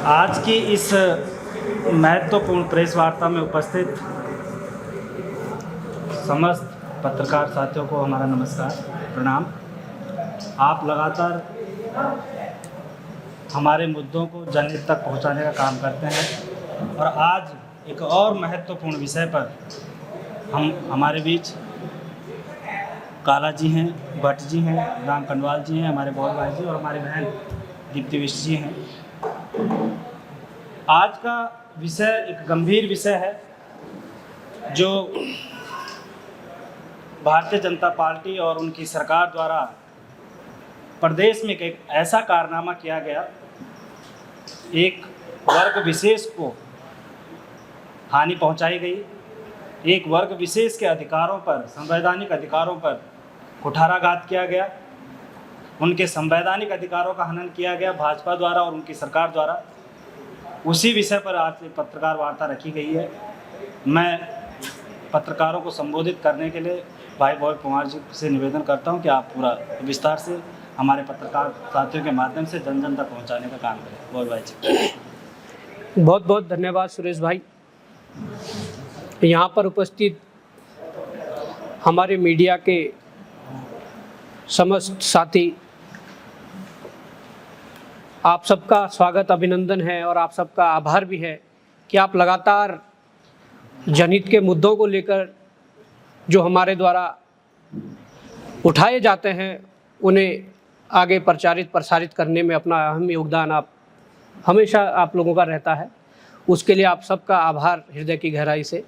आज की इस महत्वपूर्ण प्रेस वार्ता में उपस्थित समस्त पत्रकार साथियों को हमारा नमस्कार, प्रणाम। आप लगातार हमारे मुद्दों को जनहित तक पहुंचाने का काम करते हैं और आज एक और महत्वपूर्ण विषय पर हमारे बीच काला जी हैं, भट्ट जी हैं, राम कनवाल जी हैं, हमारे बॉल भाई जी और हमारी बहन दीप्ति विश्व जी हैं। आज का विषय एक गंभीर विषय है जो भारतीय जनता पार्टी और उनकी सरकार द्वारा प्रदेश में एक ऐसा कारनामा किया गया, एक वर्ग विशेष को हानि पहुंचाई गई, एक वर्ग विशेष के अधिकारों पर, संवैधानिक अधिकारों पर कुठाराघात किया गया, उनके संवैधानिक अधिकारों का हनन किया गया भाजपा द्वारा और उनकी सरकार द्वारा। उसी विषय पर आज पत्रकार वार्ता रखी गई है। मैं पत्रकारों को संबोधित करने के लिए भाई बॉल कुमार जी से निवेदन करता हूं कि आप पूरा विस्तार से हमारे पत्रकार साथियों के माध्यम से जन जन तक पहुंचाने का काम करें। बॉल भाई जी। बहुत बहुत धन्यवाद सुरेश भाई। यहाँ पर उपस्थित हमारे मीडिया के समस्त साथी, आप सबका स्वागत, अभिनंदन है और आप सबका आभार भी है कि आप लगातार जनहित के मुद्दों को लेकर जो हमारे द्वारा उठाए जाते हैं उन्हें आगे प्रसारित करने में अपना अहम योगदान हमेशा आप लोगों का रहता है। उसके लिए आप सबका आभार हृदय की गहराई से।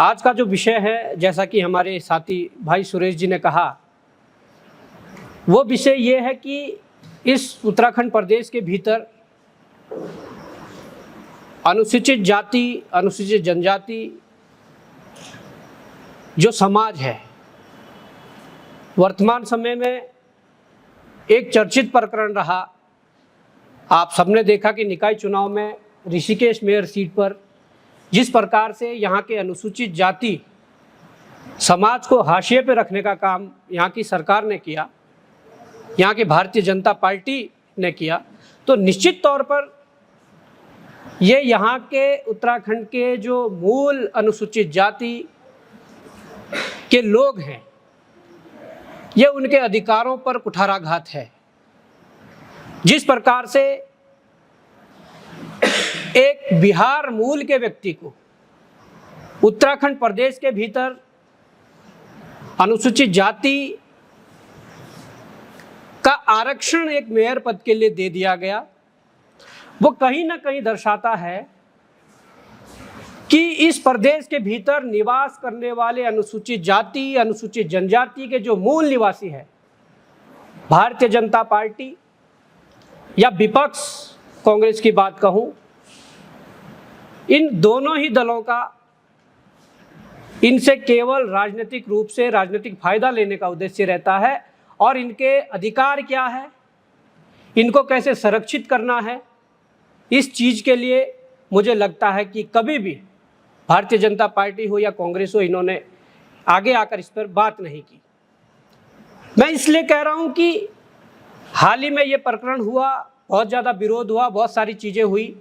आज का जो विषय है, जैसा कि हमारे साथी भाई सुरेश जी ने कहा, वो विषय ये है कि इस उत्तराखंड प्रदेश के भीतर अनुसूचित जाति, अनुसूचित जनजाति जो समाज है, वर्तमान समय में एक चर्चित प्रकरण रहा। आप सबने देखा कि निकाय चुनाव में ऋषिकेश मेयर सीट पर जिस प्रकार से यहाँ के अनुसूचित जाति समाज को हाशिए पे रखने का काम यहाँ की सरकार ने किया, यहाँ की भारतीय जनता पार्टी ने किया, तो निश्चित तौर पर ये यहाँ के उत्तराखंड के जो मूल अनुसूचित जाति के लोग हैं, ये उनके अधिकारों पर कुठाराघात है। जिस प्रकार से एक बिहार मूल के व्यक्ति को उत्तराखंड प्रदेश के भीतर अनुसूचित जाति का आरक्षण एक मेयर पद के लिए दे दिया गया, वो कहीं ना कहीं दर्शाता है कि इस प्रदेश के भीतर निवास करने वाले अनुसूचित जाति, अनुसूचित जनजाति के जो मूल निवासी है, भारतीय जनता पार्टी या विपक्ष कांग्रेस की बात कहूं, इन दोनों ही दलों का इनसे केवल राजनीतिक रूप से राजनीतिक फायदा लेने का उद्देश्य रहता है और इनके अधिकार क्या है, इनको कैसे संरक्षित करना है, इस चीज़ के लिए मुझे लगता है कि कभी भी भारतीय जनता पार्टी हो या कांग्रेस हो, इन्होंने आगे आकर इस पर बात नहीं की। मैं इसलिए कह रहा हूं कि हाल ही में ये प्रकरण हुआ, बहुत ज़्यादा विरोध हुआ, बहुत सारी चीज़ें हुई,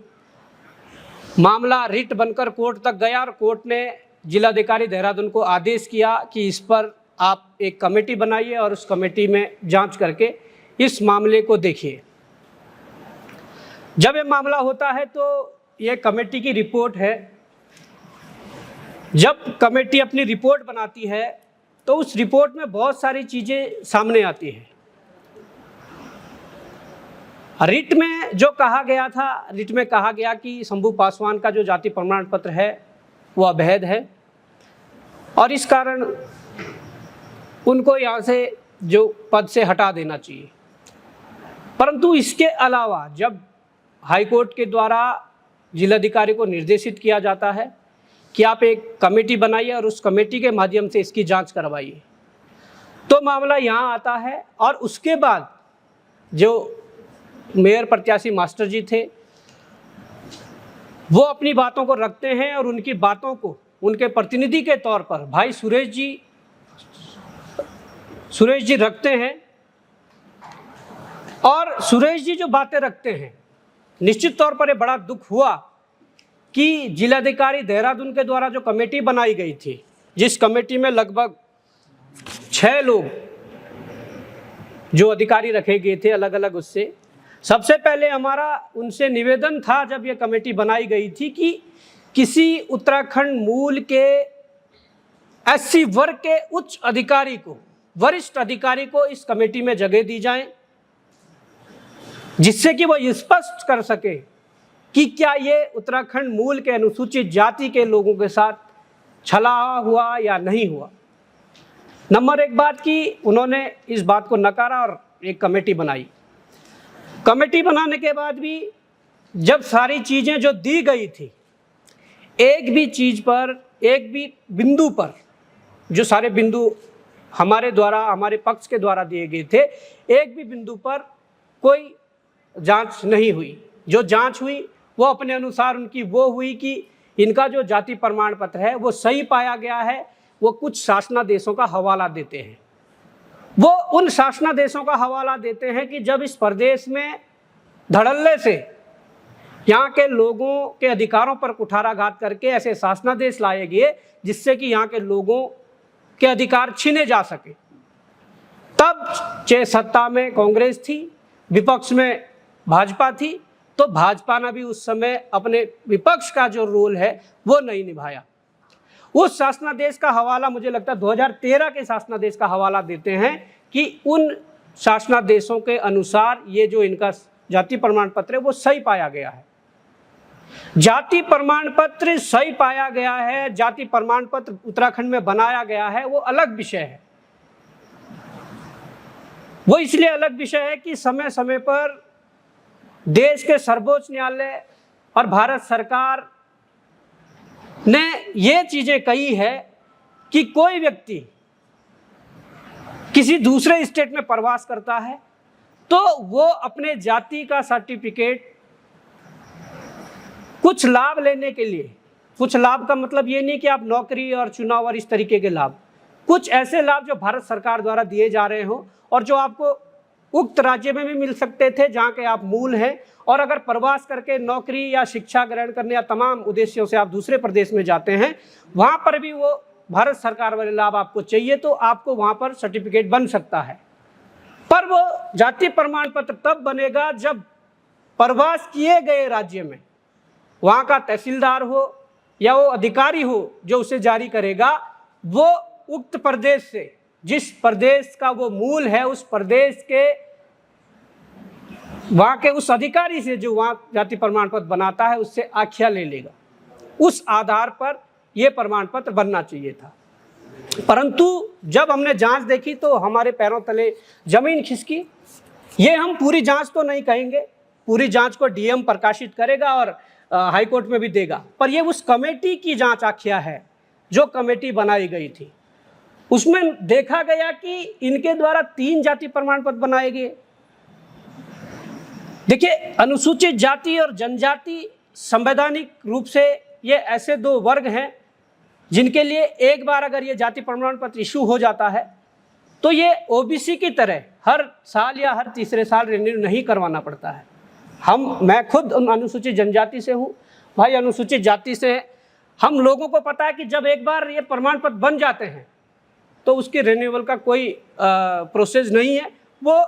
मामला रिट बनकर कोर्ट तक गया और कोर्ट ने जिलाधिकारी देहरादून को आदेश किया कि इस पर आप एक कमेटी बनाइए और उस कमेटी में जांच करके इस मामले को देखिए। जब ये मामला होता है तो ये कमेटी की रिपोर्ट है। जब कमेटी अपनी रिपोर्ट बनाती है तो उस रिपोर्ट में बहुत सारी चीज़ें सामने आती हैं। रिट में जो कहा गया था, रिट में कहा गया कि शंभू पासवान का जो जाति प्रमाण पत्र है वो अवैध है और इस कारण उनको यहाँ से जो पद से हटा देना चाहिए। परंतु इसके अलावा जब हाईकोर्ट के द्वारा जिलाधिकारी को निर्देशित किया जाता है कि आप एक कमेटी बनाइए और उस कमेटी के माध्यम से इसकी जांच करवाइए, तो मामला यहाँ आता है। और उसके बाद जो मेयर प्रत्याशी मास्टर जी थे, वो अपनी बातों को रखते हैं और उनकी बातों को उनके प्रतिनिधि के तौर पर भाई सुरेश जी रखते हैं। और सुरेश जी जो बातें रखते हैं निश्चित तौर पर ये बड़ा दुख हुआ कि जिलाधिकारी देहरादून के द्वारा जो कमेटी बनाई गई थी, जिस कमेटी में लगभग 6 लोग जो अधिकारी रखे गए थे अलग अलग, उससे सबसे पहले हमारा उनसे निवेदन था जब ये कमेटी बनाई गई थी कि किसी उत्तराखंड मूल के एससी वर्ग के उच्च अधिकारी को, वरिष्ठ अधिकारी को इस कमेटी में जगह दी जाए, जिससे कि वो स्पष्ट कर सके कि क्या ये उत्तराखंड मूल के अनुसूचित जाति के लोगों के साथ छला हुआ या नहीं हुआ। नंबर 1 बात की उन्होंने इस बात को नकारा और एक कमेटी बनाई। कमेटी बनाने के बाद भी जब सारी चीज़ें जो दी गई थी, एक भी चीज़ पर, एक भी बिंदु पर, जो सारे बिंदु हमारे द्वारा, हमारे पक्ष के द्वारा दिए गए थे, एक भी बिंदु पर कोई जांच नहीं हुई। जो जांच हुई वो अपने अनुसार उनकी वो हुई कि इनका जो जाति प्रमाण पत्र है वो सही पाया गया है। वो कुछ शासनादेशों का हवाला देते हैं। वो उन शासनादेशों का हवाला देते हैं कि जब इस प्रदेश में धड़ल्ले से यहाँ के लोगों के अधिकारों पर कुठाराघात करके ऐसे शासनादेश लाए गए जिससे कि यहाँ के लोगों के अधिकार छीने जा सके, तब चाहे सत्ता में कांग्रेस थी, विपक्ष में भाजपा थी, तो भाजपा ने भी उस समय अपने विपक्ष का जो रोल है वो नहीं निभाया। उस शासनादेश का हवाला मुझे लगता है 2013 के शासनादेश का हवाला देते हैं कि उन शासनादेशों के अनुसार ये जो इनका जाति प्रमाण पत्र है वो सही पाया गया है। जाति प्रमाण पत्र सही पाया गया है, जाति प्रमाण पत्र उत्तराखंड में बनाया गया है, वो अलग विषय है। वो इसलिए अलग विषय है कि समय समय पर देश के सर्वोच्च न्यायालय और भारत सरकार ने ये चीजें कही है कि कोई व्यक्ति किसी दूसरे स्टेट में प्रवास करता है तो वो अपने जाति का सर्टिफिकेट कुछ लाभ लेने के लिए, कुछ लाभ का मतलब ये नहीं कि आप नौकरी और चुनाव और इस तरीके के लाभ, कुछ ऐसे लाभ जो भारत सरकार द्वारा दिए जा रहे हो और जो आपको उक्त राज्य में भी मिल सकते थे जहाँ के आप मूल हैं, और अगर प्रवास करके नौकरी या शिक्षा ग्रहण करने या तमाम उद्देश्यों से आप दूसरे प्रदेश में जाते हैं, वहाँ पर भी वो भारत सरकार वाले लाभ आपको चाहिए तो आपको वहाँ पर सर्टिफिकेट बन सकता है। पर वो जाति प्रमाण पत्र तब बनेगा जब प्रवास किए गए राज्य में वहाँ का तहसीलदार हो या वो अधिकारी हो जो उसे जारी करेगा, वो उक्त प्रदेश से, जिस प्रदेश का वो मूल है, उस प्रदेश के वहाँ के उस अधिकारी से जो वहाँ जाति प्रमाण पत्र बनाता है उससे आख्या ले लेगा। उस आधार पर यह प्रमाण पत्र बनना चाहिए था। परंतु जब हमने जांच देखी तो हमारे पैरों तले जमीन खिसकी। ये हम पूरी जांच तो नहीं कहेंगे, पूरी जांच को डीएम प्रकाशित करेगा और हाई कोर्ट में भी देगा, पर ये उस कमेटी की जांच आख्या है जो कमेटी बनाई गई थी। उसमें देखा गया कि इनके द्वारा 3 जाति प्रमाण पत्र बनाए गए। देखिए, अनुसूचित जाति और जनजाति संवैधानिक रूप से ये ऐसे 2 वर्ग हैं जिनके लिए एक बार अगर ये जाति प्रमाण पत्र इशू हो जाता है तो ये ओबीसी की तरह हर साल या हर तीसरे साल रिन्यू नहीं करवाना पड़ता है। मैं खुद अनुसूचित जनजाति से हूँ, भाई अनुसूचित जाति से है। हम लोगों को पता है कि जब एक बार ये प्रमाण पत्र बन जाते हैं तो उसके रिन्यूअल का कोई प्रोसेस नहीं है, वो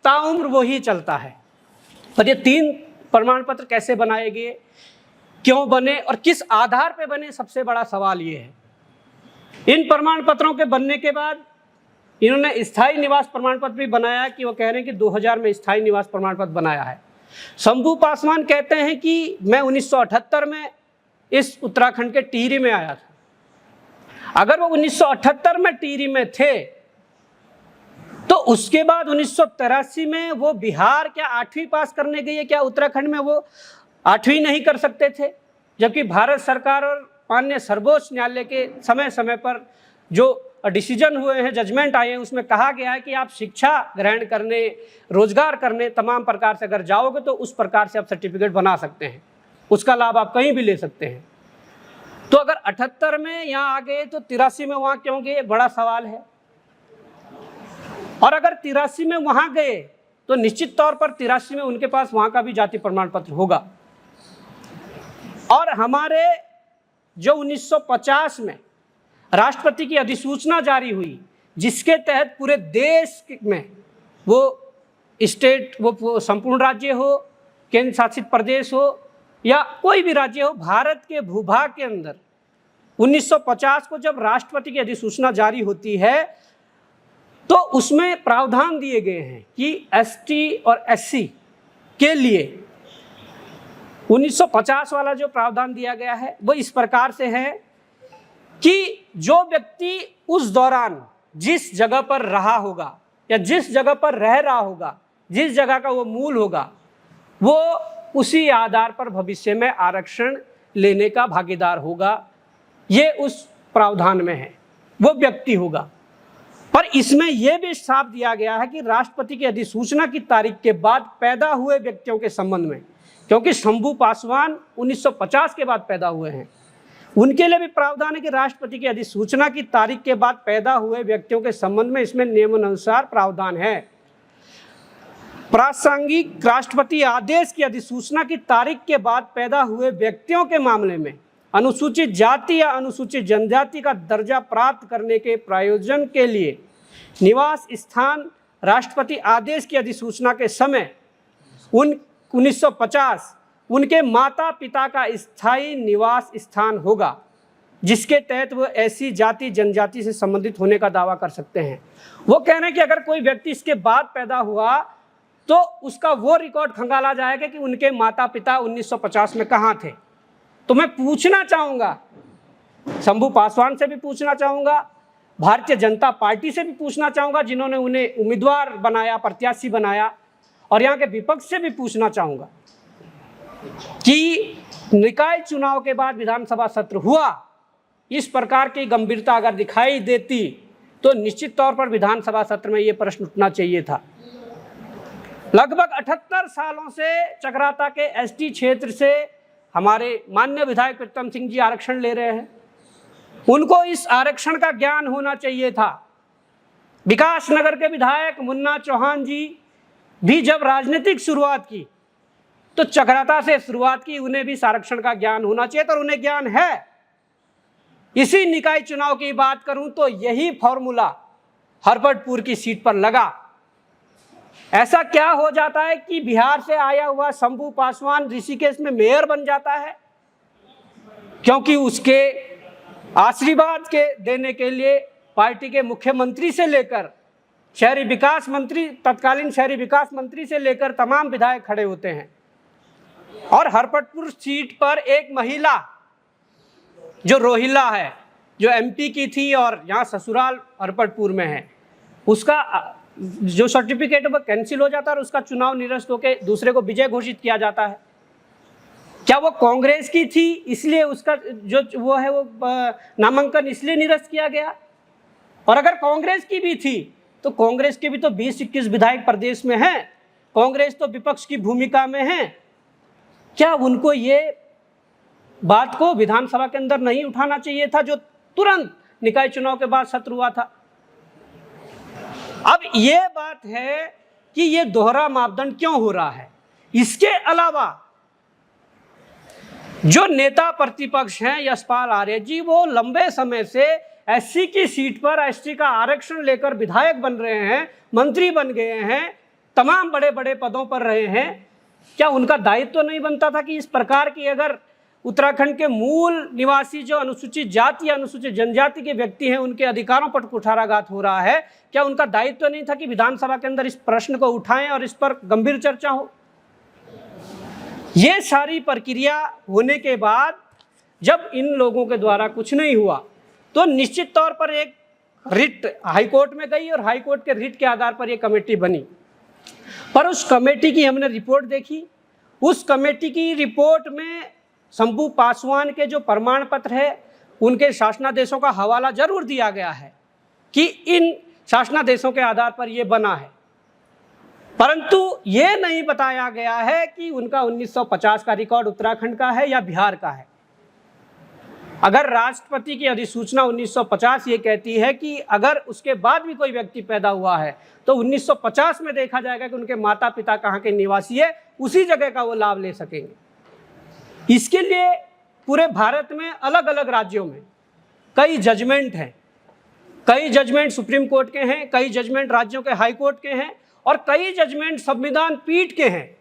ताउम्र वो ही चलता है। पर ये 3 प्रमाण पत्र कैसे बनाए गए, क्यों बने और किस आधार पे बने, सबसे बड़ा सवाल ये है। इन प्रमाण पत्रों के बनने के बाद इन्होंने स्थायी निवास प्रमाण पत्र भी बनाया कि वो कह रहे हैं कि 2000 में स्थायी निवास प्रमाण पत्र बनाया है। शंभू पासवान कहते हैं कि मैं 1978 में इस उत्तराखंड के टिहरी में आया था। अगर वो 1978 में टिहरी में थे तो उसके बाद 1983 में वो बिहार क्या 8वीं पास करने गए, क्या उत्तराखंड में वो 8वीं नहीं कर सकते थे? जबकि भारत सरकार और माननीय सर्वोच्च न्यायालय के समय समय पर जो डिसीजन हुए हैं, जजमेंट आए हैं, उसमें कहा गया है कि आप शिक्षा ग्रहण करने, रोजगार करने, तमाम प्रकार से अगर जाओगे तो उस प्रकार से आप सर्टिफिकेट बना सकते हैं, उसका लाभ आप कहीं भी ले सकते हैं। तो अगर 78 में यहाँ आ गए तो 83 में वहाँ क्यों गए, बड़ा सवाल है। और अगर 83 में वहाँ गए तो निश्चित तौर पर 83 में उनके पास वहाँ का भी जाति प्रमाण पत्र होगा। और हमारे जो 1950 में राष्ट्रपति की अधिसूचना जारी हुई, जिसके तहत पूरे देश में वो स्टेट, वो संपूर्ण राज्य हो, केंद्र शासित प्रदेश हो या कोई भी राज्य हो, भारत के भूभाग के अंदर 1950 को जब राष्ट्रपति की अधिसूचना जारी होती है तो उसमें प्रावधान दिए गए हैं कि एसटी और एससी के लिए 1950 वाला जो प्रावधान दिया गया है वो इस प्रकार से है कि जो व्यक्ति उस दौरान जिस जगह पर रहा होगा या जिस जगह पर रह रहा होगा, जिस जगह का वो मूल होगा, वो उसी आधार पर भविष्य में आरक्षण लेने का भागीदार होगा। ये उस प्रावधान में है, वो व्यक्ति होगा। पर इसमें यह भी साफ दिया गया है कि राष्ट्रपति की अधिसूचना की तारीख के बाद पैदा हुए व्यक्तियों के संबंध में, क्योंकि शंभू पासवान 1950 के बाद पैदा हुए हैं, उनके लिए भी प्रावधान है कि राष्ट्रपति की अधिसूचना की तारीख के बाद पैदा हुए व्यक्तियों के संबंध में इसमें नियमानुसार प्रावधान है। प्रासंगिक राष्ट्रपति आदेश की अधिसूचना की तारीख के बाद पैदा हुए व्यक्तियों के मामले में अनुसूचित जाति या अनुसूचित जनजाति का दर्जा प्राप्त करने के प्रयोजन के लिए निवास स्थान राष्ट्रपति आदेश की अधिसूचना के समय 1950 उनके माता पिता का स्थायी निवास स्थान होगा, जिसके तहत वो ऐसी जाति जनजाति से संबंधित होने का दावा कर सकते हैं। वो कह रहे हैं कि अगर कोई व्यक्ति इसके बाद पैदा हुआ तो उसका वो रिकॉर्ड खंगाला जाएगा कि उनके माता पिता 1950 में कहाँ थे। तो मैं पूछना चाहूँगा, शंभू पासवान से भी पूछना चाहूँगा, भारतीय जनता पार्टी से भी पूछना चाहूँगा जिन्होंने उन्हें उम्मीदवार बनाया, प्रत्याशी बनाया, और यहाँ के विपक्ष से भी पूछना चाहूँगा कि निकाय चुनाव के बाद विधानसभा सत्र हुआ, इस प्रकार की गंभीरता अगर दिखाई देती तो निश्चित तौर पर विधानसभा सत्र में ये प्रश्न उठना चाहिए था। लगभग 78 सालों से चकराता के एसटी क्षेत्र से हमारे माननीय विधायक प्रीतम सिंह जी आरक्षण ले रहे हैं, उनको इस आरक्षण का ज्ञान होना चाहिए था। विकास नगर के विधायक मुन्ना चौहान जी भी जब राजनीतिक शुरुआत की तो चकराता से शुरुआत की, उन्हें भी इस आरक्षण का ज्ञान होना चाहिए था और उन्हें ज्ञान है। इसी निकाय चुनाव की बात करूं तो यही फॉर्मूला हरपटपुर की सीट पर लगा। ऐसा क्या हो जाता है कि बिहार से आया हुआ शंभू पासवान ऋषिकेश में मेयर बन जाता है, क्योंकि उसके आशीर्वाद के देने के लिए पार्टी के मुख्यमंत्री से लेकर शहरी विकास मंत्री, तत्कालीन शहरी विकास मंत्री से लेकर तमाम विधायक खड़े होते हैं। और हरपटपुर सीट पर एक महिला जो रोहिला है, जो एमपी की थी और यहाँ ससुराल हरपटपुर में है, उसका जो सर्टिफिकेट वो कैंसिल हो जाता है और उसका चुनाव निरस्त होकर दूसरे को विजय घोषित किया जाता है। क्या वो कांग्रेस की थी इसलिए उसका जो वो है वो नामांकन इसलिए निरस्त किया गया? और अगर कांग्रेस की भी थी तो कांग्रेस के भी तो 20-21 विधायक प्रदेश में हैं, कांग्रेस तो विपक्ष की भूमिका में है। क्या उनको ये बात को विधानसभा के अंदर नहीं उठाना चाहिए था जो तुरंत निकाय चुनाव के बाद सत्र हुआ था? अब ये बात है कि ये दोहरा मापदंड क्यों हो रहा है। इसके अलावा जो नेता प्रतिपक्ष हैं यशपाल आर्य जी, वो लंबे समय से एससी की सीट पर एसटी का आरक्षण लेकर विधायक बन रहे हैं, मंत्री बन गए हैं, तमाम बड़े बड़े पदों पर रहे हैं। क्या उनका दायित्व तो नहीं बनता था कि इस प्रकार की अगर उत्तराखंड के मूल निवासी जो अनुसूचित जाति या अनुसूचित जनजाति के व्यक्ति हैं उनके अधिकारों पर कुठाराघात हो रहा है, क्या उनका दायित्व नहीं था कि विधानसभा के अंदर इस प्रश्न को उठाएं और इस पर गंभीर चर्चा हो? ये सारी प्रक्रिया होने के बाद जब इन लोगों के द्वारा कुछ नहीं हुआ तो निश्चित तौर पर एक रिट हाईकोर्ट में गई और हाईकोर्ट के रिट के आधार पर यह कमेटी बनी। पर उस कमेटी की हमने रिपोर्ट देखी, उस कमेटी की रिपोर्ट में शंभू पासवान के जो प्रमाण पत्र है उनके शासनादेशों का हवाला जरूर दिया गया है कि इन शासनादेशों के आधार पर यह बना है, परंतु ये नहीं बताया गया है कि उनका 1950 का रिकॉर्ड उत्तराखंड का है या बिहार का है। अगर राष्ट्रपति की अधिसूचना 1950 ये कहती है कि अगर उसके बाद भी कोई व्यक्ति पैदा हुआ है तो 1950 में देखा जाएगा कि उनके माता पिता कहाँ के निवासी है, उसी जगह का वो लाभ ले सकेंगे। इसके लिए पूरे भारत में अलग अलग राज्यों में कई जजमेंट हैं, कई जजमेंट सुप्रीम कोर्ट के हैं, कई जजमेंट राज्यों के हाई कोर्ट के हैं और कई जजमेंट संविधान पीठ के हैं।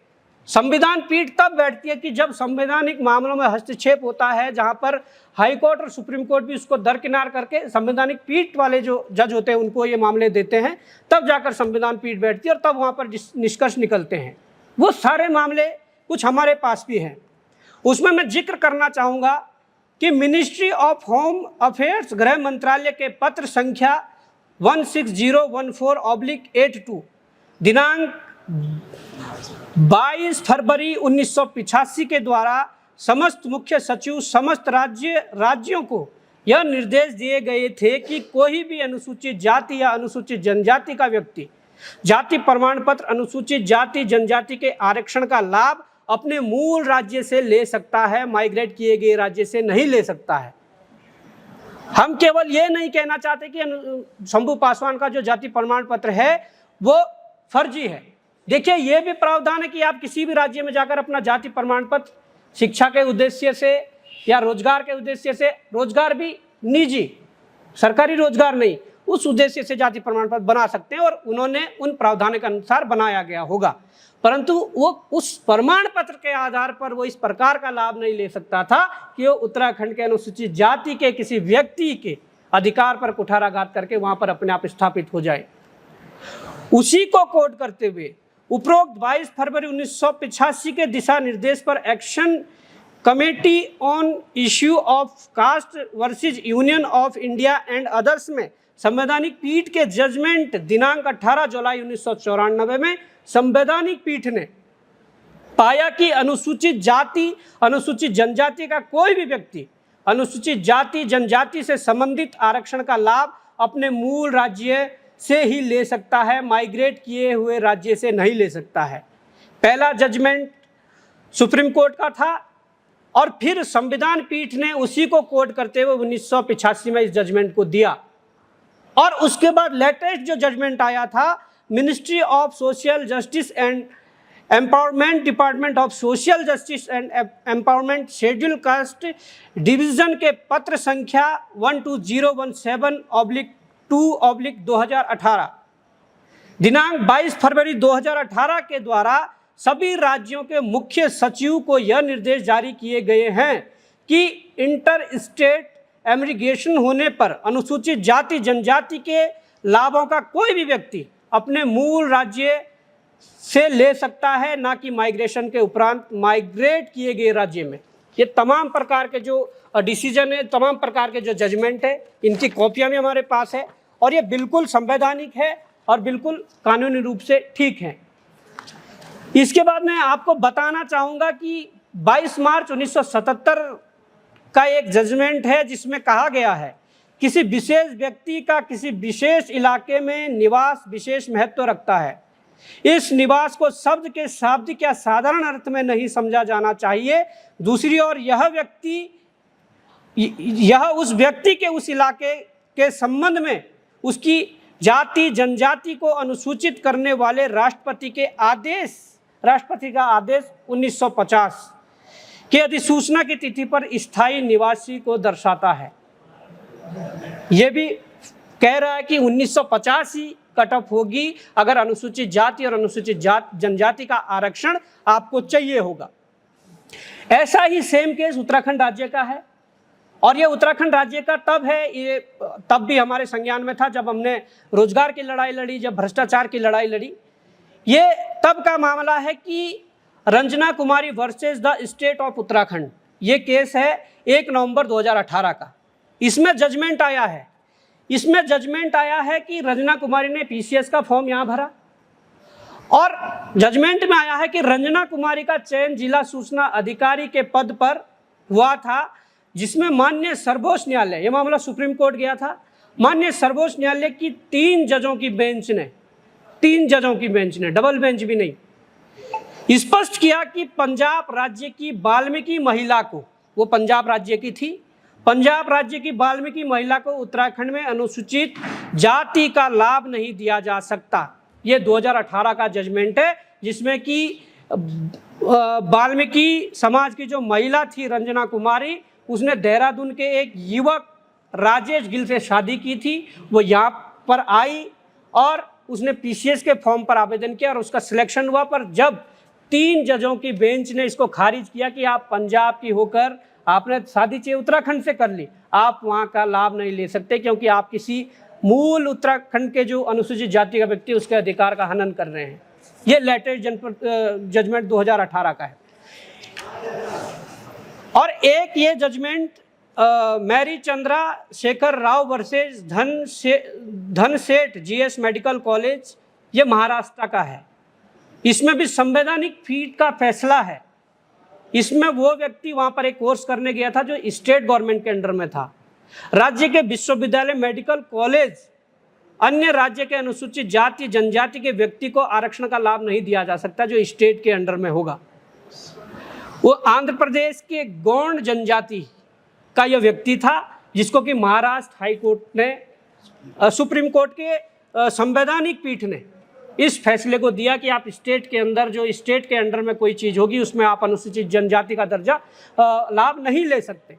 संविधान पीठ तब बैठती है कि जब संवैधानिक मामलों में हस्तक्षेप होता है, जहां पर हाई कोर्ट और सुप्रीम कोर्ट भी उसको दरकिनार करके संवैधानिक पीठ वाले जो जज होते हैं उनको ये मामले देते हैं, तब जाकर संविधान पीठ बैठती है और तब वहां पर निष्कर्ष निकलते हैं। वो सारे मामले कुछ हमारे पास भी हैं। उसमें मैं जिक्र करना चाहूँगा कि मिनिस्ट्री ऑफ होम अफेयर्स, गृह मंत्रालय के पत्र संख्या 16014/82 दिनांक 22 फरवरी 1985 के द्वारा समस्त मुख्य सचिव समस्त राज्यों को यह निर्देश दिए गए थे कि कोई भी अनुसूचित जाति या अनुसूचित जनजाति का व्यक्ति जाति प्रमाण पत्र अनुसूचित जाति जनजाति के आरक्षण का लाभ अपने मूल राज्य से ले सकता है, माइग्रेट किए गए राज्य से नहीं ले सकता है। हम केवल ये नहीं कहना चाहते कि शंभू पासवान का जो जाति प्रमाण पत्र है वो फर्जी है। देखिए, ये भी प्रावधान है कि आप किसी भी राज्य में जाकर अपना जाति प्रमाण पत्र शिक्षा के उद्देश्य से या रोजगार के उद्देश्य से, रोजगार भी निजी, सरकारी रोजगार नहीं, उस उद्देश्य से जाति प्रमाण पत्र बना सकते हैं और उन्होंने उन प्रावधानों के अनुसार बनाया गया होगा। परंतु वो उस प्रमाण पत्र के आधार पर वो इस प्रकार का लाभ नहीं ले सकता था कि वो उत्तराखंड के अनुसूचित जाति के किसी व्यक्ति के अधिकार पर कुठाराघात करके वहां पर अपने आप स्थापित हो जाए। उसी को कोट करते हुए उपरोक्त 22 फरवरी 1985 के दिशा निर्देश पर action committee on issue of caste versus Union of India and others में संवैधानिक पीठ के जजमेंट दिनांक 18 जुलाई 1994 में संवैधानिक पीठ ने पाया कि अनुसूचित जाति अनुसूचित जनजाति का कोई भी व्यक्ति अनुसूचित जाति जनजाति से संबंधित आरक्षण का लाभ अपने मूल राज्य से ही ले सकता है, माइग्रेट किए हुए राज्य से नहीं ले सकता है। पहला जजमेंट सुप्रीम कोर्ट का था और फिर संविधान पीठ ने उसी को कोट करते हुए 1985 में इस जजमेंट को दिया। और उसके बाद लेटेस्ट जो जजमेंट आया था ministry of social justice and empowerment, department of social justice and empowerment, schedule caste division के पत्र संख्या 12017/2/2018 दिनांक 22 फरवरी 2018 के द्वारा सभी राज्यों के मुख्य सचिव को यह निर्देश जारी किए गए हैं कि इंटर स्टेट एमिग्रेशन होने पर अनुसूचित जाति जनजाति के लाभों का कोई भी व्यक्ति अपने मूल राज्य से ले सकता है, ना कि माइग्रेशन के उपरांत माइग्रेट किए गए राज्य में। ये तमाम प्रकार के जो डिसीजन है, तमाम प्रकार के जो जजमेंट है, इनकी कॉपियां भी हमारे पास है और ये बिल्कुल संवैधानिक है और बिल्कुल कानूनी रूप से ठीक है। इसके बाद मैं आपको बताना चाहूँगा कि 22 मार्च 1977 का एक जजमेंट है जिसमें कहा गया है किसी विशेष व्यक्ति का किसी विशेष इलाके में निवास विशेष महत्व रखता है। इस निवास को शब्द के शाब्दिक या साधारण अर्थ में नहीं समझा जाना चाहिए। दूसरी ओर यह उस व्यक्ति के उस इलाके के संबंध में उसकी जाति जनजाति को अनुसूचित करने वाले राष्ट्रपति का आदेश 1950 के अधिसूचना की तिथि पर स्थायी निवासी को दर्शाता है। यह भी कह रहा है कि 1950 ही कट ऑफ होगी अगर अनुसूचित जाति और अनुसूचित जनजाति का आरक्षण आपको चाहिए होगा। ऐसा ही सेम केस उत्तराखंड राज्य का है और ये उत्तराखंड राज्य का तब है, ये तब भी हमारे संज्ञान में था जब हमने रोजगार की लड़ाई लड़ी, जब भ्रष्टाचार की लड़ाई लड़ी। ये तब का मामला है कि Ranjana Kumari versus the state of Uttarakhand, ये केस है 1 नवंबर 2018 का। इसमें जजमेंट आया है कि रंजना कुमारी ने पीसीएस का फॉर्म यहाँ भरा और जजमेंट में आया है कि रंजना कुमारी का चयन जिला सूचना अधिकारी के पद पर हुआ था, जिसमें माननीय सर्वोच्च न्यायालय, यह मामला सुप्रीम कोर्ट गया था, माननीय सर्वोच्च न्यायालय की 3 जजों की बेंच ने, डबल बेंच भी नहीं, स्पष्ट किया कि पंजाब राज्य की वाल्मीकि महिला को, वो पंजाब राज्य की थी, पंजाब राज्य की वाल्मीकि महिला को उत्तराखंड में अनुसूचित जाति का लाभ नहीं दिया जा सकता। ये 2018 का जजमेंट है, जिसमें कि वाल्मीकि समाज की जो महिला थी रंजना कुमारी, उसने देहरादून के एक युवक राजेश गिल से शादी की थी। वो यहाँ पर आई और उसने पीसीएस के फॉर्म पर आवेदन किया और उसका सिलेक्शन हुआ, पर जब 3 जजों की बेंच ने इसको खारिज किया कि आप पंजाब की होकर आपने शादी चाहिए उत्तराखंड से कर ली, आप वहाँ का लाभ नहीं ले सकते, क्योंकि आप किसी मूल उत्तराखंड के जो अनुसूचित जाति का व्यक्ति उसके अधिकार का हनन कर रहे हैं। ये लेटेस्ट जजमेंट 2018 का है। और एक ये judgement Mary Chandra Shekhar Rao versus धनसेठ जीएस मेडिकल कॉलेज, ये महाराष्ट्र का है। इसमें भी संवैधानिक पीठ का फैसला है। इसमें वो व्यक्ति वहाँ पर एक कोर्स करने गया था जो स्टेट गवर्नमेंट के अंडर में था। राज्य के विश्वविद्यालय, मेडिकल कॉलेज, अन्य राज्य के अनुसूचित जाति जनजाति के व्यक्ति को आरक्षण का लाभ नहीं दिया जा सकता जो स्टेट के अंडर में होगा। वो आंध्र प्रदेश के गौंड जनजाति का यह व्यक्ति था, जिसको कि महाराष्ट्र हाई कोर्ट ने, सुप्रीम कोर्ट के संवैधानिक पीठ ने इस फैसले को दिया कि आप स्टेट के अंदर, जो स्टेट के अंडर में कोई चीज़ होगी उसमें आप अनुसूचित जनजाति का दर्जा लाभ नहीं ले सकते।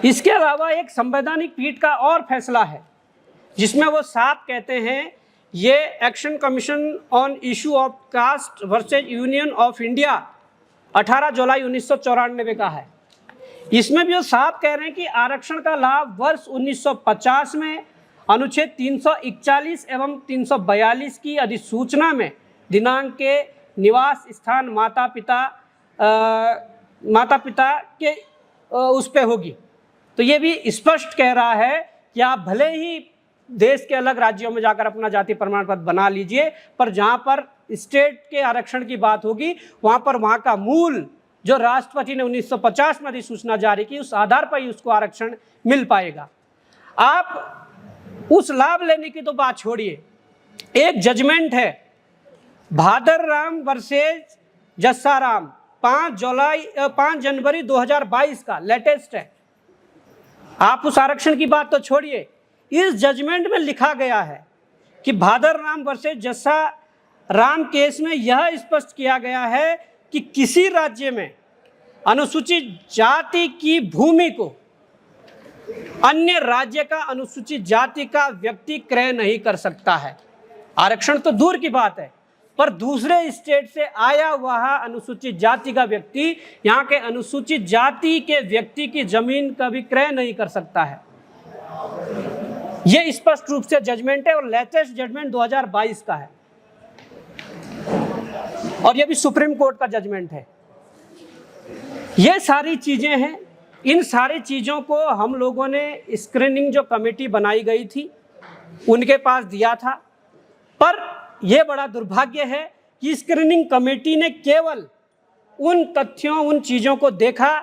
इसके अलावा एक संवैधानिक पीठ का और फैसला है, जिसमें वो साफ कहते हैं, ये action commission on issue of caste versus Union of India 18 जुलाई 1994 का है। इसमें भी वो साफ कह रहे हैं कि आरक्षण का लाभ वर्ष 1950 में अनुच्छेद 341 एवं 342 की अधिसूचना में दिनांक के निवास स्थान माता पिता के उस पे होगी। तो ये भी स्पष्ट कह रहा है कि आप भले ही देश के अलग राज्यों में जाकर अपना जाति प्रमाण पत्र बना लीजिए, पर जहाँ पर स्टेट के आरक्षण की बात होगी वहाँ पर वहाँ का मूल जो राष्ट्रपति ने 1950 में अधिसूचना जारी की, उस आधार पर ही उसको आरक्षण मिल पाएगा। आप उस लाभ लेने की तो बात छोड़िए, एक जजमेंट है भादर राम वर्सेज जस्साराम 5 जनवरी 2022 का, लेटेस्ट है। आप उस आरक्षण की बात तो छोड़िए, इस जजमेंट में लिखा गया है कि भादर राम वर्सेज जस्साराम केस में यह स्पष्ट किया गया है कि किसी राज्य में अनुसूचित जाति की भूमि को अन्य राज्य का अनुसूचित जाति का व्यक्ति क्रय नहीं कर सकता है। आरक्षण तो दूर की बात है, पर दूसरे स्टेट से आया हुआ अनुसूचित जाति का व्यक्ति यहाँ के अनुसूचित जाति के व्यक्ति की जमीन का भी क्रय नहीं कर सकता है। ये स्पष्ट रूप से जजमेंट है और लेटेस्ट जजमेंट 2022 का है, और ये भी सुप्रीम कोर्ट का जजमेंट है। ये सारी चीजें हैं। इन सारी चीज़ों को हम लोगों ने स्क्रीनिंग जो कमेटी बनाई गई थी उनके पास दिया था, पर यह बड़ा दुर्भाग्य है कि स्क्रीनिंग कमेटी ने केवल उन तथ्यों, उन चीज़ों को देखा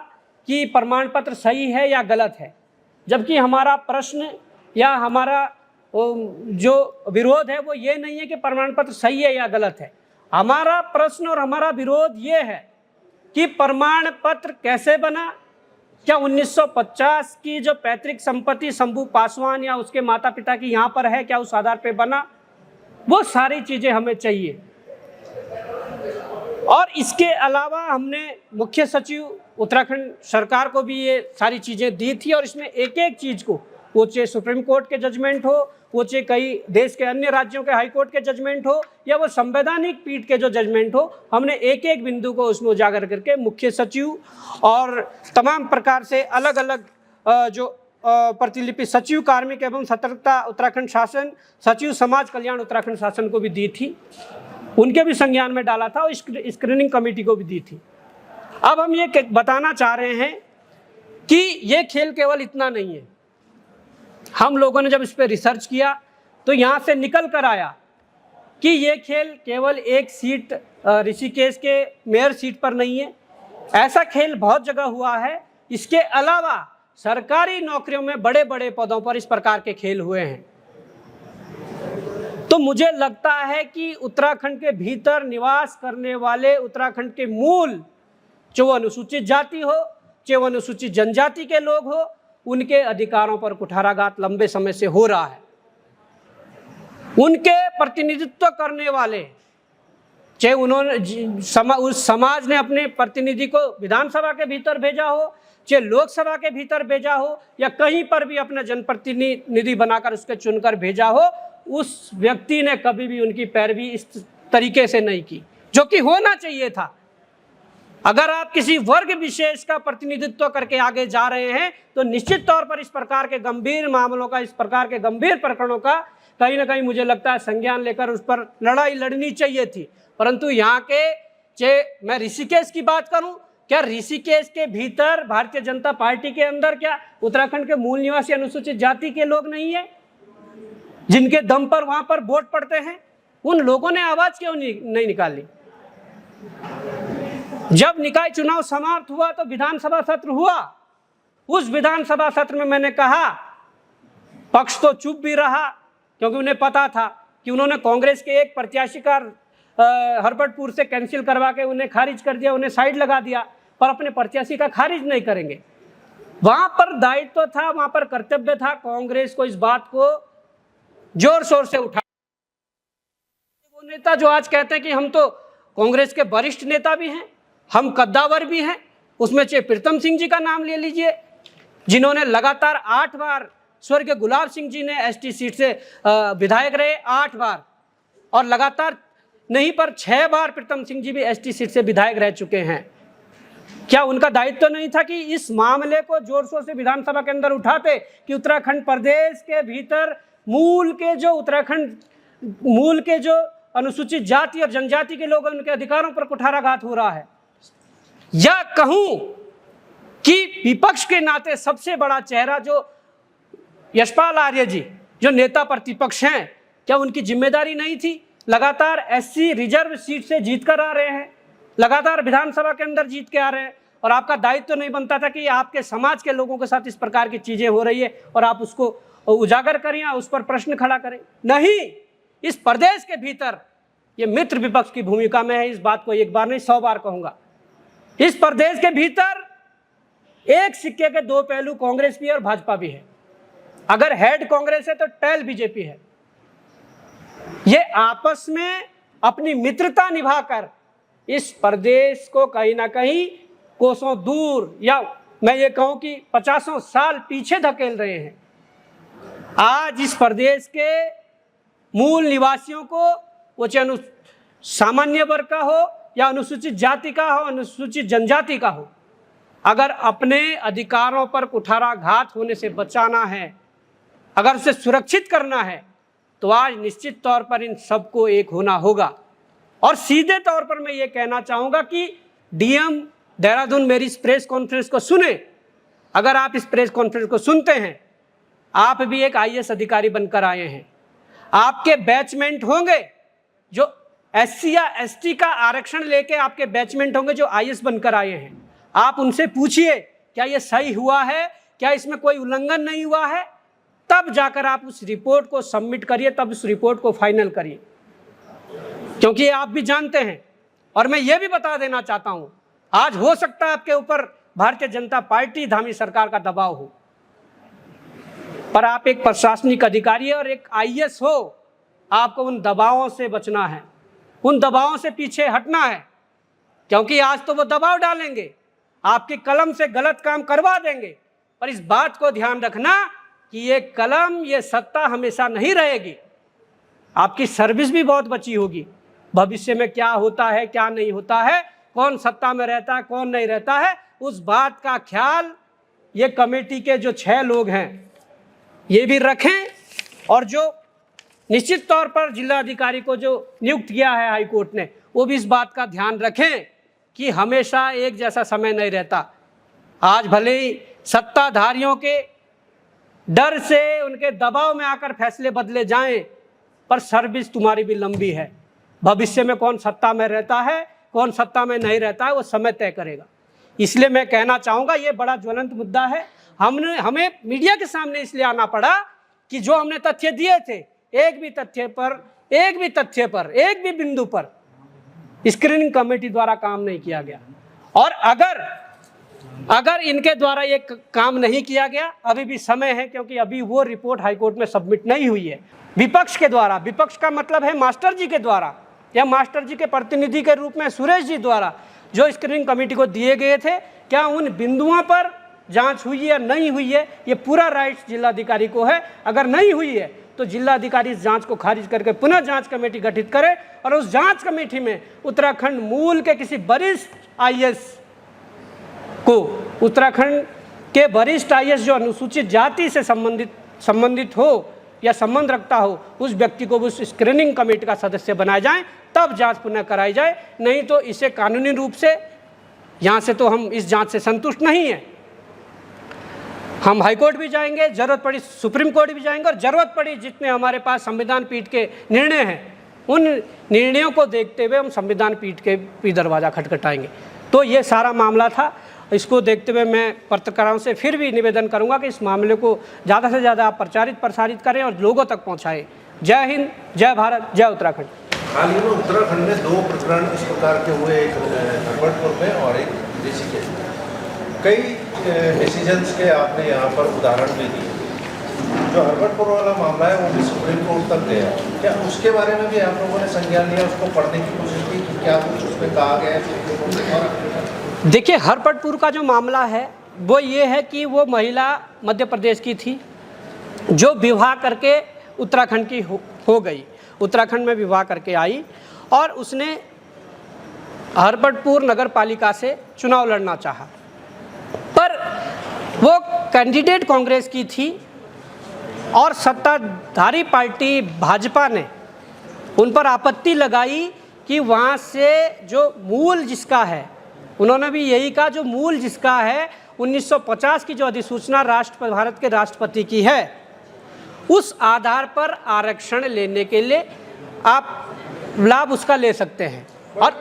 कि प्रमाण पत्र सही है या गलत है, जबकि हमारा प्रश्न या हमारा जो विरोध है वो ये नहीं है कि प्रमाण पत्र सही है या गलत है। हमारा प्रश्न और हमारा विरोध ये है कि प्रमाण पत्र कैसे बना, क्या 1950 की जो पैतृक संपत्ति शंभू पासवान या उसके माता पिता की यहाँ पर है, क्या उस आधार पे बना, वो सारी चीज़ें हमें चाहिए। और इसके अलावा हमने मुख्य सचिव उत्तराखंड सरकार को भी ये सारी चीज़ें दी थी, और इसमें एक एक चीज़ को, वो चाहे सुप्रीम कोर्ट के जजमेंट हो, वो चाहे कई देश के अन्य राज्यों के हाई कोर्ट के जजमेंट हो, या वो संवैधानिक पीठ के जो जजमेंट हो, हमने एक एक बिंदु को उसमें उजागर करके मुख्य सचिव और तमाम प्रकार से अलग अलग जो प्रतिलिपि सचिव कार्मिक एवं सतर्कता उत्तराखंड शासन, सचिव समाज कल्याण उत्तराखंड शासन को भी दी थी, उनके भी संज्ञान में डाला था, और स्क्रीनिंग कमेटी को भी दी थी। अब हम ये बताना चाह रहे हैं कि ये खेल केवल इतना नहीं है। हम लोगों ने जब इस पर रिसर्च किया तो यहाँ से निकल कर आया कि ये खेल केवल एक सीट ऋषिकेश के मेयर सीट पर नहीं है, ऐसा खेल बहुत जगह हुआ है। इसके अलावा सरकारी नौकरियों में बड़े बड़े पदों पर इस प्रकार के खेल हुए हैं। तो मुझे लगता है कि उत्तराखंड के भीतर निवास करने वाले उत्तराखंड के मूल जो अनुसूचित जाति हो चाहे वो अनुसूचित जनजाति के लोग हो, उनके अधिकारों पर कुठाराघात लंबे समय से हो रहा है। उनके प्रतिनिधित्व करने वाले, चाहे उन्होंने उस समाज ने अपने प्रतिनिधि को विधानसभा के भीतर भेजा हो, चाहे लोकसभा के भीतर भेजा हो, या कहीं पर भी अपना जनप्रतिनिधि बनाकर उसके चुनकर भेजा हो, उस व्यक्ति ने कभी भी उनकी पैरवी इस तरीके से नहीं की, जो कि होना चाहिए था। अगर आप किसी वर्ग विशेष का प्रतिनिधित्व करके आगे जा रहे हैं तो निश्चित तौर पर इस प्रकार के गंभीर मामलों का, इस प्रकार के गंभीर प्रकरणों का कहीं ना कहीं मुझे लगता है संज्ञान लेकर उस पर लड़ाई लड़नी चाहिए थी। परंतु यहाँ के, चाहे मैं ऋषिकेश की बात करूं, क्या ऋषिकेश के भीतर भारतीय जनता पार्टी के अंदर क्या उत्तराखंड के मूल निवासी अनुसूचित जाति के लोग नहीं है जिनके दम पर वहां पर वोट पड़ते हैं? उन लोगों ने आवाज क्यों नहीं निकाली? जब निकाय चुनाव समाप्त हुआ तो विधानसभा सत्र हुआ। उस विधानसभा सत्र में मैंने कहा, पक्ष तो चुप भी रहा क्योंकि उन्हें पता था कि उन्होंने कांग्रेस के एक प्रत्याशी का हरबटपुर से कैंसिल करवा के उन्हें खारिज कर दिया, उन्हें साइड लगा दिया, पर अपने प्रत्याशी का खारिज नहीं करेंगे। वहां पर दायित्व था, वहां पर कर्तव्य था कांग्रेस को इस बात को जोर शोर से उठा। वो नेता जो आज कहते हैं कि हम तो कांग्रेस के वरिष्ठ नेता भी हैं, हम कद्दावर भी हैं, उसमें चाहे प्रीतम सिंह जी का नाम ले लीजिए, जिन्होंने लगातार 8 बार, स्वर्गीय गुलाब सिंह जी ने एसटी सीट से विधायक रहे 8 बार, और लगातार नहीं पर 6 बार प्रीतम सिंह जी भी एसटी सीट से विधायक रह चुके हैं। क्या उनका दायित्व नहीं था कि इस मामले को जोर शोर से विधानसभा के अंदर उठाते कि उत्तराखंड प्रदेश के भीतर मूल के जो अनुसूचित जाति और जनजाति के लोग, उनके अधिकारों पर कुठाराघात हो रहा है? या कहूं कि विपक्ष के नाते सबसे बड़ा चेहरा जो यशपाल आर्य जी, जो नेता प्रतिपक्ष हैं, क्या उनकी जिम्मेदारी नहीं थी? लगातार एससी रिजर्व सीट से जीत कर आ रहे हैं, लगातार विधानसभा के अंदर जीत के आ रहे हैं, और आपका दायित्व तो नहीं बनता था कि आपके समाज के लोगों के साथ इस प्रकार की चीजें हो रही है और आप उसको उजागर करें या उस पर प्रश्न खड़ा करें? नहीं, इस प्रदेश के भीतर ये मित्र विपक्ष की भूमिका में है। इस बात को एक बार नहीं 100 बार कहूंगा। इस प्रदेश के भीतर एक सिक्के के 2 पहलू कांग्रेस भी है और भाजपा भी है। अगर हेड कांग्रेस है तो टेल बीजेपी है। ये आपस में अपनी मित्रता निभाकर इस प्रदेश को कहीं ना कहीं कोसों दूर, या मैं ये कहूं कि 50 साल पीछे धकेल रहे हैं। आज इस प्रदेश के मूल निवासियों को, वो चाहे सामान्य वर्ग का हो या अनुसूचित जाति का हो, अनुसूचित जनजाति का हो, अगर अपने अधिकारों पर कुठाराघात होने से बचाना है, अगर उसे सुरक्षित करना है, तो आज निश्चित तौर पर इन सबको एक होना होगा। और सीधे तौर पर मैं ये कहना चाहूँगा कि डीएम देहरादून मेरी इस प्रेस कॉन्फ्रेंस को सुने। अगर आप इस प्रेस कॉन्फ्रेंस को सुनते हैं, आप भी एक आईएएस अधिकारी बनकर आए हैं, आपके बैचमेंट होंगे जो एससी या एसटी का आरक्षण लेके आपके बैचमेंट होंगे जो आईएएस बनकर आए हैं। आप उनसे पूछिए क्या ये सही हुआ है, क्या इसमें कोई उल्लंघन नहीं हुआ है, तब जाकर आप उस रिपोर्ट को सबमिट करिए, तब उस रिपोर्ट को फाइनल करिए। क्योंकि आप भी जानते हैं, और मैं ये भी बता देना चाहता हूं, आज हो सकता है आपके ऊपर भारतीय जनता पार्टी धामी सरकार का दबाव हो, पर आप एक प्रशासनिक अधिकारी और एक आईएएस हो, आपको उन दबावों से बचना है, उन दबावों से पीछे हटना है। क्योंकि आज तो वो दबाव डालेंगे, आपकी कलम से गलत काम करवा देंगे, पर इस बात को ध्यान रखना कि ये कलम, ये सत्ता हमेशा नहीं रहेगी। आपकी सर्विस भी बहुत बची होगी। भविष्य में क्या होता है, क्या नहीं होता है, कौन सत्ता में रहता है, कौन नहीं रहता है, उस बात का ख्याल ये कमेटी के जो 6 लोग हैं ये भी रखें, और जो निश्चित तौर पर जिला अधिकारी को जो नियुक्त किया है हाई कोर्ट ने, वो भी इस बात का ध्यान रखें कि हमेशा एक जैसा समय नहीं रहता। आज भले ही सत्ताधारियों के डर से, उनके दबाव में आकर फैसले बदले जाएं, पर सर्विस तुम्हारी भी लंबी है। भविष्य में कौन सत्ता में रहता है, कौन सत्ता में नहीं रहता है, वो समय तय करेगा। इसलिए मैं कहना चाहूँगा ये बड़ा ज्वलंत मुद्दा है। हमें मीडिया के सामने इसलिए आना पड़ा कि जो हमने तथ्य दिए थे, एक भी तथ्य पर, एक भी बिंदु पर स्क्रीनिंग कमेटी द्वारा काम नहीं किया गया। और अगर अगर इनके द्वारा ये काम नहीं किया गया, अभी भी समय है, क्योंकि अभी वो रिपोर्ट हाईकोर्ट में सबमिट नहीं हुई है। विपक्ष के द्वारा, विपक्ष का मतलब है मास्टर जी के द्वारा या मास्टर जी के प्रतिनिधि के रूप में सुरेश जी द्वारा जो स्क्रीनिंग कमेटी को दिए गए थे, क्या उन बिंदुओं पर जांच हुई या नहीं हुई है, ये पूरा राइट्स जिलाधिकारी को है। अगर नहीं हुई है तो जिलाधिकारी इस जांच को खारिज करके पुनः जांच कमेटी गठित करे और उस जांच कमेटी में उत्तराखंड मूल के किसी वरिष्ठ आईएएस को, उत्तराखंड के वरिष्ठ आईएएस जो अनुसूचित जाति से संबंधित हो या संबंध रखता हो, उस व्यक्ति को उस स्क्रीनिंग कमेटी का सदस्य बनाया जाए, तब जांच पुनः कराई जाए। नहीं तो इसे कानूनी रूप से, यहाँ से तो हम इस जांच से संतुष्ट नहीं हैं। हम हाईकोर्ट भी जाएंगे, जरूरत पड़ी सुप्रीम कोर्ट भी जाएंगे, और जरूरत पड़ी जितने हमारे पास संविधान पीठ के निर्णय हैं, उन निर्णयों को देखते हुए हम संविधान पीठ के भी दरवाज़ा खटखटाएंगे। तो ये सारा मामला था। इसको देखते हुए मैं पत्रकारों से फिर भी निवेदन करूंगा कि इस मामले को ज़्यादा से ज़्यादा आप प्रसारित करें और लोगों तक पहुंचाएं। जय हिंद, जय भारत, जय उत्तराखंड। हाल ही में उत्तराखंड में 2 प्रकरण इस प्रकार के हुए, एक हरबटपुर में और एक ऋषिकेश में। कई डिसीजंस के आपने यहाँ पर उदाहरण भी दिए। जो हरबटपुर वाला मामला है वो भी सुप्रीम कोर्ट तक गया, क्या उसके बारे में भी आप लोगों ने संज्ञान लिया, उसको पढ़ने की कोशिश की कि क्या कुछ उसमें कहा गया है? देखिए, हरबटपुर का जो मामला है वो ये है कि वो महिला मध्य प्रदेश की थी जो विवाह करके उत्तराखंड की हो गई, उत्तराखंड में विवाह करके आई और उसने हरबटपुर नगर पालिका से चुनाव लड़ना चाहा, पर वो कैंडिडेट कांग्रेस की थी और सत्ताधारी पार्टी भाजपा ने उन पर आपत्ति लगाई कि वहाँ से जो मूल जिसका है, उन्होंने भी यही कहा, जो मूल जिसका है 1950 की जो अधिसूचना भारत के राष्ट्रपति की है, उस आधार पर आरक्षण लेने के लिए आप लाभ उसका ले सकते हैं। और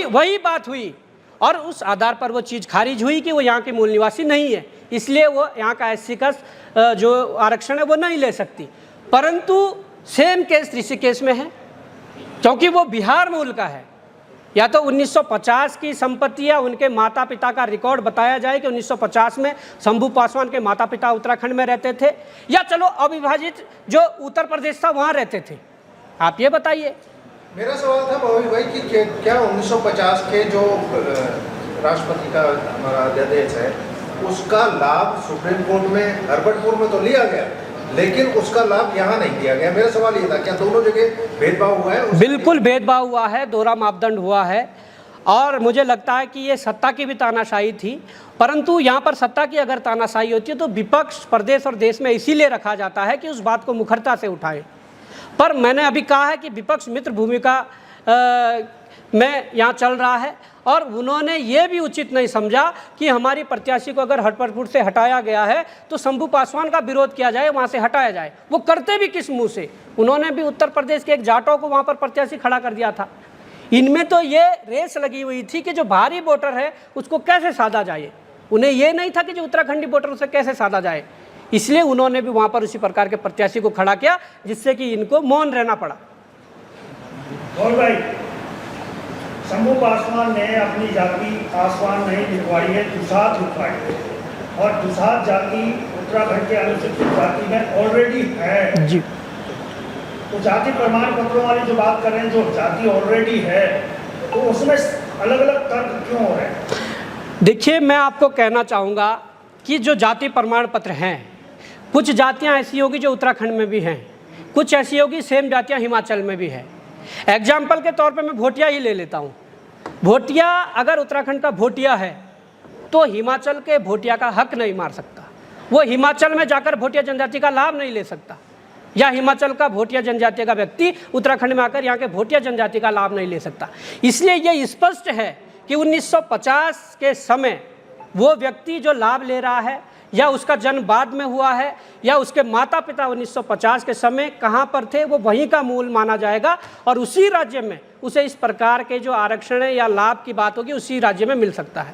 वही बात हुई और उस आधार पर वो चीज़ खारिज हुई कि वो यहाँ के मूल निवासी नहीं है, इसलिए वो यहाँ का एससी का जो आरक्षण है वो नहीं ले सकती। परंतु सेम केस ऋषिकेश में है, क्योंकि वो बिहार मूल का है। या तो 1950 की संपत्ति या उनके माता पिता का रिकॉर्ड बताया जाए कि 1950 में शंभू पासवान के माता पिता उत्तराखंड में रहते थे, या चलो अविभाजित जो उत्तर प्रदेश था वहाँ रहते थे। आप ये बताइए। मेरा सवाल था भाई कि क्या 1950 के जो राष्ट्रपति का हमारा अध्यादेश है उसका लाभ सुप्रीम कोर्ट में हरबटपुर में तो लिया गया, लेकिन उसका लाभ यहाँ नहीं दिया गया। मेरा सवाल ये था, क्या दोनों जगह भेदभाव हुआ है? बिल्कुल भेदभाव हुआ है, दोहरा मापदंड हुआ है, और मुझे लगता है कि ये सत्ता की भी तानाशाही थी। परंतु यहाँ पर सत्ता की अगर तानाशाही होती है तो विपक्ष प्रदेश और देश में इसीलिए रखा जाता है कि उस बात को मुखरता से उठाए। पर मैंने अभी कहा है कि विपक्ष मित्र भूमिका में यहाँ चल रहा है, और उन्होंने ये भी उचित नहीं समझा कि हमारी प्रत्याशी को अगर हरबटपुर से हटाया गया है तो शंभू पासवान का विरोध किया जाए, वहाँ से हटाया जाए। वो करते भी किस मुँह से? उन्होंने भी उत्तर प्रदेश के एक जाटों को वहाँ पर प्रत्याशी खड़ा कर दिया था। इनमें तो ये रेस लगी हुई थी कि जो बाहरी वोटर है उसको कैसे साधा जाए, उन्हें ये नहीं था कि जो उत्तराखंडी वोटर से कैसे साधा जाए। इसलिए उन्होंने भी वहाँ पर उसी प्रकार के प्रत्याशी को खड़ा किया, जिससे कि इनको मौन रहना पड़ा। और भाई, शंभू पासवान ने अपनी जाति पासवान नहीं लिखवाई है, दुसाध लिखवाई है, और दुसाध जाति उत्तराखंड के अनुसूचित जाति में ऑलरेडी है जी। तो जाति प्रमाण पत्रों वाली जो बात कर रहे हैं, जो जाति ऑलरेडी है, तो उसमें अलग अलग तर्क क्यों हो रहे हैं? देखिए, मैं आपको कहना चाहूँगा कि जो जाति प्रमाण पत्र हैं, कुछ जातियाँ ऐसी होगी जो उत्तराखंड में भी हैं, कुछ ऐसी होगी सेम जातियाँ हिमाचल में भी है। एग्जाम्पल के तौर पे मैं भोटिया ही ले लेता हूँ। भोटिया अगर उत्तराखंड का भोटिया है तो हिमाचल के भोटिया का हक नहीं मार सकता, वो हिमाचल में जाकर भोटिया जनजाति का लाभ नहीं ले सकता, या हिमाचल का भोटिया जनजाति का व्यक्ति उत्तराखंड में आकर यहाँ के भोटिया जनजाति का लाभ नहीं ले सकता। इसलिए ये स्पष्ट है कि 1950 के समय वो व्यक्ति जो लाभ ले रहा है, या उसका जन्म बाद में हुआ है, या उसके माता पिता 1950 के समय कहाँ पर थे, वो वहीं का मूल माना जाएगा, और उसी राज्य में उसे इस प्रकार के जो आरक्षण या लाभ की बात होगी उसी राज्य में मिल सकता है।